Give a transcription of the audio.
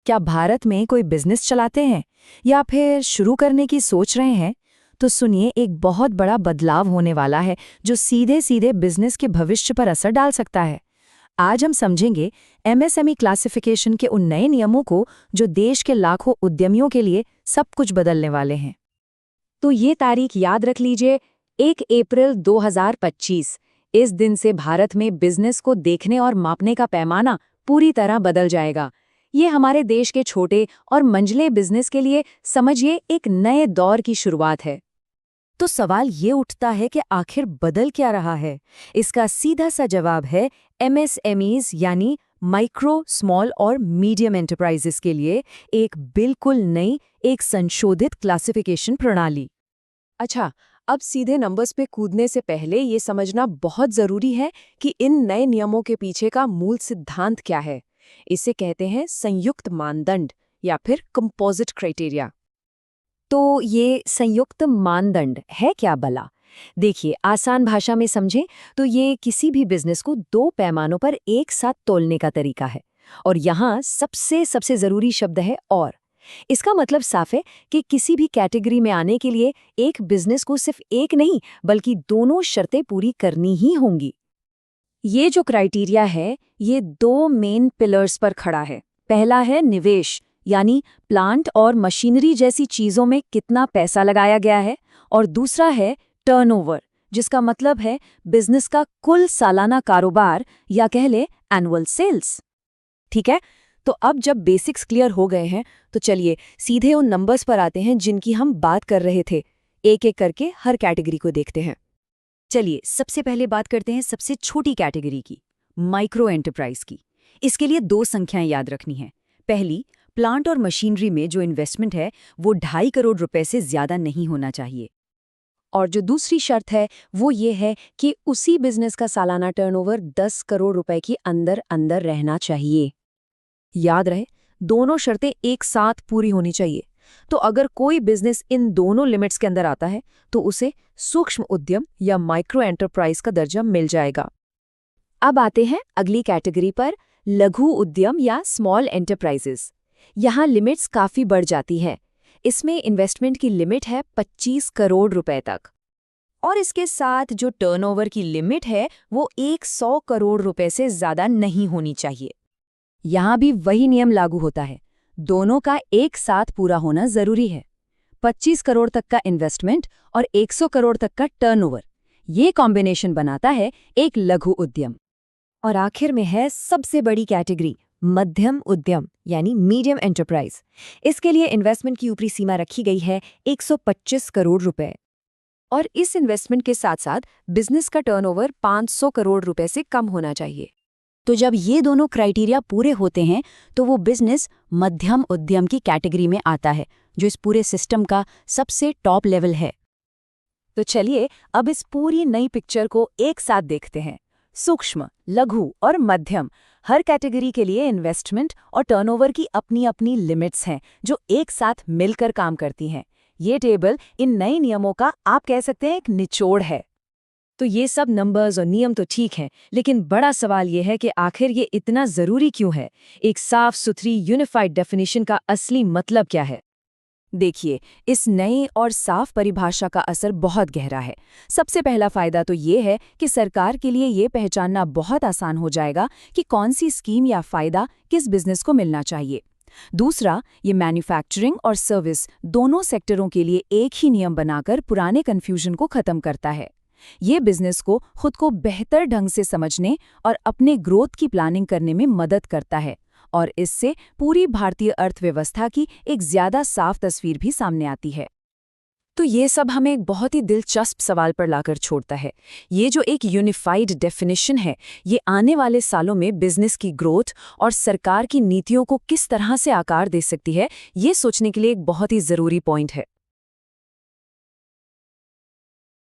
क्या भारत में कोई बिजनेस चलाते हैं या फिर शुरू करने की सोच रहे हैं? तो सुनिए, एक बहुत बड़ा बदलाव होने वाला है जो सीधे सीधे बिजनेस के भविष्य पर असर डाल सकता है। आज हम समझेंगे एमएसएमई क्लासिफिकेशन के उन नए नियमों को जो देश के लाखों उद्यमियों के लिए सब कुछ बदलने वाले हैं। तो ये तारीख याद रख लीजिए, 1 अप्रैल 2025। इस दिन से भारत में बिजनेस को देखने और मापने का पैमाना पूरी तरह बदल जाएगा। ये हमारे देश के छोटे और मंझले बिजनेस के लिए समझिए एक नए दौर की शुरुआत है। तो सवाल ये उठता है कि आखिर बदल क्या रहा है? इसका सीधा सा जवाब है एमएसएमईज यानी माइक्रो, स्मॉल और मीडियम एंटरप्राइजेस के लिए एक बिल्कुल नई, एक संशोधित क्लासिफिकेशन प्रणाली। अच्छा, अब सीधे नंबर्स पे कूदने से पहले ये समझना बहुत जरूरी है कि इन नए नियमों के पीछे का मूल सिद्धांत क्या है। इसे कहते हैं संयुक्त मानदंड या फिर कंपोजिट क्राइटेरिया। तो ये संयुक्त मानदंड है क्या भला? देखिए, आसान भाषा में समझें तो ये किसी भी बिजनेस को दो पैमानों पर एक साथ तोलने का तरीका है। और यहाँ सबसे सबसे जरूरी शब्द है और। इसका मतलब साफ है कि किसी भी कैटेगरी में आने के लिए एक बिजनेस को सिर्फ एक नहीं बल्कि दोनों शर्तें पूरी करनी ही होंगी। ये जो क्राइटेरिया है, ये दो मेन पिलर्स पर खड़ा है। पहला है निवेश, यानी प्लांट और मशीनरी जैसी चीजों में कितना पैसा लगाया गया है, और दूसरा है टर्नओवर, जिसका मतलब है बिजनेस का कुल सालाना कारोबार या कह ले एनुअल सेल्स। ठीक है, तो अब जब बेसिक्स क्लियर हो गए हैं तो चलिए सीधे उन नंबर्स पर आते हैं जिनकी हम बात कर रहे थे। एक एक करके हर कैटेगरी को देखते हैं। चलिए, सबसे पहले बात करते हैं सबसे छोटी कैटेगरी की, माइक्रो एंटरप्राइज की। इसके लिए दो संख्याएं याद रखनी है। पहली, प्लांट और मशीनरी में जो इन्वेस्टमेंट है वो 2.5 करोड़ रुपए से ज्यादा नहीं होना चाहिए। और जो दूसरी शर्त है वो ये है कि उसी बिजनेस का सालाना टर्नओवर 10 करोड़ रुपए के अंदर अंदर रहना चाहिए। याद रहे, दोनों शर्तें एक साथ पूरी होनी चाहिए। तो अगर कोई बिजनेस इन दोनों लिमिट्स के अंदर आता है तो उसे सूक्ष्म उद्यम या माइक्रो एंटरप्राइज का दर्जा मिल जाएगा। अब आते हैं अगली कैटेगरी पर, लघु उद्यम या स्मॉल एंटरप्राइजेस। यहाँ लिमिट्स काफी बढ़ जाती है। इसमें इन्वेस्टमेंट की लिमिट है 25 करोड़ रुपए तक, और इसके साथ जो टर्नओवर की लिमिट है वो 100 करोड़ रुपए से ज्यादा नहीं होनी चाहिए। यहाँ भी वही नियम लागू होता है, दोनों का एक साथ पूरा होना जरूरी है। 25 करोड़ तक का इन्वेस्टमेंट और 100 करोड़ तक का टर्नओवर, ये कॉम्बिनेशन बनाता है एक लघु उद्यम। और आखिर में है सबसे बड़ी कैटेगरी, मध्यम उद्यम यानी मीडियम एंटरप्राइज। इसके लिए इन्वेस्टमेंट की ऊपरी सीमा रखी गई है 125 करोड़ रुपए, और इस इन्वेस्टमेंट के साथ साथ बिजनेस का टर्नओवर 500 करोड़ रुपए से कम होना चाहिए। तो जब ये दोनों क्राइटेरिया पूरे होते हैं तो वो बिजनेस मध्यम उद्यम की कैटेगरी में आता है, जो इस पूरे सिस्टम का सबसे टॉप लेवल है। तो चलिए अब इस पूरी नई पिक्चर को एक साथ देखते हैं। सूक्ष्म, लघु और मध्यम, हर कैटेगरी के लिए इन्वेस्टमेंट और टर्नओवर की अपनी अपनी लिमिट्स हैं जो एक साथ मिलकर काम करती हैं। ये टेबल इन नए नियमों का आप कह सकते हैं एक निचोड़ है। तो ये सब नंबर्स और नियम तो ठीक हैं, लेकिन बड़ा सवाल ये है कि आखिर ये इतना जरूरी क्यों है? एक साफ सुथरी यूनिफाइड डेफिनेशन का असली मतलब क्या है? देखिए, इस नई और साफ परिभाषा का असर बहुत गहरा है। सबसे पहला फायदा तो ये है कि सरकार के लिए ये पहचानना बहुत आसान हो जाएगा कि कौन सी स्कीम या फायदा किस बिजनेस को मिलना चाहिए। दूसरा, ये मैन्युफैक्चरिंग और सर्विस दोनों सेक्टरों के लिए एक ही नियम बनाकर पुराने कन्फ्यूजन को खत्म करता है। ये बिजनेस को खुद को बेहतर ढंग से समझने और अपने ग्रोथ की प्लानिंग करने में मदद करता है, और इससे पूरी भारतीय अर्थव्यवस्था की एक ज्यादा साफ तस्वीर भी सामने आती है। तो ये सब हमें एक बहुत ही दिलचस्प सवाल पर लाकर छोड़ता है। ये जो एक यूनिफाइड डेफिनेशन है, ये आने वाले सालों में बिजनेस की ग्रोथ और सरकार की नीतियों को किस तरह से आकार दे सकती है, ये सोचने के लिए एक बहुत ही जरूरी पॉइंट है।